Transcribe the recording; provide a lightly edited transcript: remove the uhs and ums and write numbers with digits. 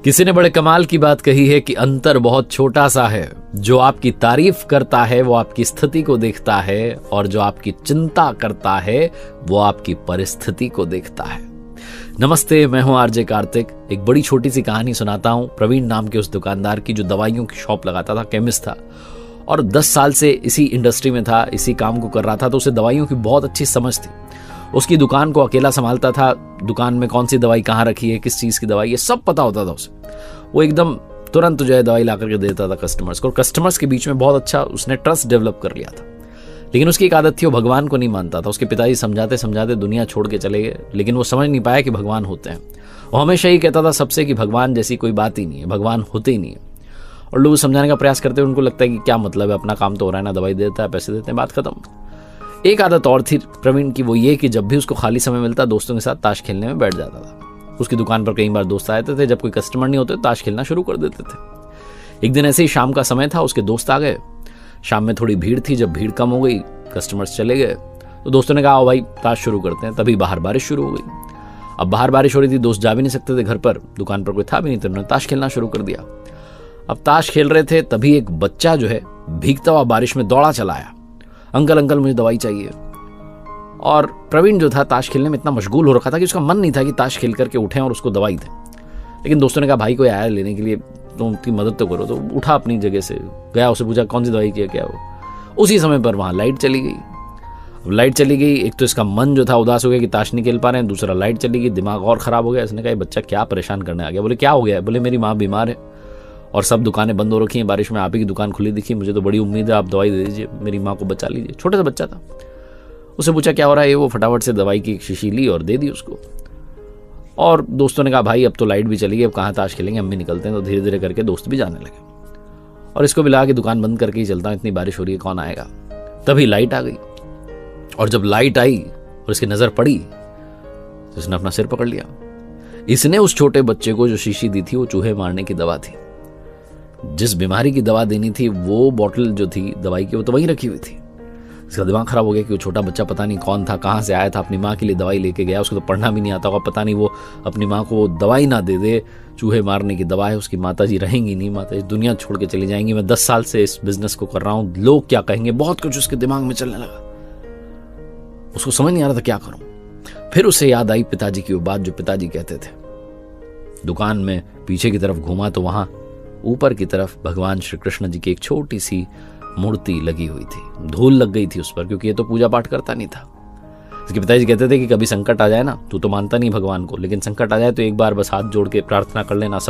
किसी ने बड़े कमाल की बात कही है कि अंतर बहुत छोटा सा है। जो आपकी तारीफ करता है वो आपकी स्थिति को देखता है, और जो आपकी चिंता करता है वो आपकी परिस्थिति को देखता है। नमस्ते, मैं हूं आरजे कार्तिक। एक बड़ी छोटी सी कहानी सुनाता हूं प्रवीण नाम के उस दुकानदार की जो दवाइयों की शॉप लगाता था, केमिस्ट था, और 10 साल से इसी इंडस्ट्री में था, इसी काम को कर रहा था। तो उसे दवाइयों की बहुत अच्छी समझ थी। उसकी दुकान को अकेला संभालता था। दुकान में कौन सी दवाई कहाँ रखी है, किस चीज की दवाई, ये सब पता होता था उसे। वो एकदम तुरंत जो है दवाई ला करके देता था कस्टमर्स को। कस्टमर्स के बीच में बहुत अच्छा उसने ट्रस्ट डेवलप कर लिया था। लेकिन उसकी एक आदत थी, वो भगवान को नहीं मानता था। उसके पिताजी समझाते समझाते दुनिया छोड़ के चले गए, लेकिन वो समझ नहीं पाया कि भगवान होते हैं। वो हमेशा ही कहता था सबसे कि भगवान जैसी कोई बात ही नहीं है, भगवान होते ही नहीं है। और लोग समझाने का प्रयास करते हैं, उनको लगता है कि क्या मतलब है, अपना काम तो हो रहा है ना, दवाई देता है, पैसे देते हैं, बात खत्म। एक आदत और थी प्रवीण की, वो ये कि जब भी उसको खाली समय मिलता दोस्तों के साथ ताश खेलने में बैठ जाता था। उसकी दुकान पर कई बार दोस्त आए थे, जब कोई कस्टमर नहीं होते ताश खेलना शुरू कर देते थे। एक दिन ऐसे ही शाम का समय था, उसके दोस्त आ गए। शाम में थोड़ी भीड़ थी, जब भीड़ कम हो गई, कस्टमर्स चले गए, तो दोस्तों ने कहा आओ भाई ताश शुरू करते हैं। तभी बाहर बारिश शुरू हो गई। अब बाहर बारिश हो रही थी, दोस्त जा भी नहीं सकते थे घर पर, दुकान पर कोई था भी नहीं, तो उन्होंने ताश खेलना शुरू कर दिया। अब ताश खेल रहे थे, तभी एक बच्चा जो है भीगता हुआ बारिश में दौड़ा चला आया, अंकल अंकल मुझे दवाई चाहिए। और प्रवीण जो था ताश खेलने में इतना मशगूल हो रखा था कि उसका मन नहीं था कि ताश खेल करके उठें और उसको दवाई दें। लेकिन दोस्तों ने कहा भाई कोई आया लेने के लिए, तो उनकी मदद तो करो। तो उठा अपनी जगह से गया, उसे पूछा कौन सी दवाई किया क्या वो। उसी समय पर वहाँ लाइट चली गई। लाइट चली गई, एक तो इसका मन जो था उदास हो गया कि ताश नहीं खेल पा रहे हैं, दूसरा लाइट चली गई, दिमाग और खराब हो गया। इसने कहा बच्चा क्या परेशान करने आ गया। बोले क्या हो गया है? बोले मेरी माँ बीमार है और सब दुकानें बंद हो रखी हैं, बारिश में आप ही की दुकान खुली दिखी, मुझे तो बड़ी उम्मीद है, आप दवाई दे दीजिए, मेरी माँ को बचा लीजिए। छोटा सा बच्चा था। उसे पूछा क्या हो रहा है, वो फटाफट से दवाई की शीशी ली और दे दी उसको। और दोस्तों ने कहा भाई अब तो लाइट भी चली गई, अब कहाँ ताश खेलेंगे, हम भी निकलते हैं। तो धीरे धीरे करके दोस्त भी जाने लगे, और इसको भी लगा कि दुकान बंद करके ही चलता हूं, इतनी बारिश हो रही है, कौन आएगा। तभी लाइट आ गई, और जब लाइट आई और इसकी नजर पड़ी तो इसने अपना सिर पकड़ लिया। इसने उस छोटे बच्चे को जो शीशी दी थी वो चूहे मारने की दवा थी। जिस बीमारी की दवा देनी थी वो बॉटल जो थी दवाई की वो तो वहीं रखी हुई थी। इसका दिमाग खराब हो गया कि वो छोटा बच्चा पता नहीं कौन था, कहाँ से आया था, अपनी माँ के लिए दवाई लेके गया, उसको तो पढ़ना भी नहीं आता होगा, पता नहीं वो अपनी माँ को दवाई ना दे दे, चूहे मारने की दवा है, उसकी माता जी रहेंगी नहीं, माता जी दुनिया छोड़ के चली जाएंगी, मैं 10 साल से इस बिजनेस को कर रहा हूँ, लोग क्या कहेंगे, बहुत कुछ उसके दिमाग में चलने लगा। उसको समझ नहीं आ रहा था क्या करूं। फिर उसे याद आई पिताजी की वो बात जो पिताजी कहते थे। दुकान में पीछे की तरफ घूमा तो वहां ऊपर की तरफ भगवान श्री कृष्ण जी की एक छोटी सी मूर्ति लगी हुई थी। धूल लग गई थी उस पर, क्योंकि ये तो पूजा पाठ करता नहीं था। इसके पिताजी कहते थे कि कभी संकट आ जाए ना, तू तो मानता नहीं भगवान को, लेकिन संकट आ जाए तो एक बार बस हाथ जोड़ के प्रार्थना कर लेना, सब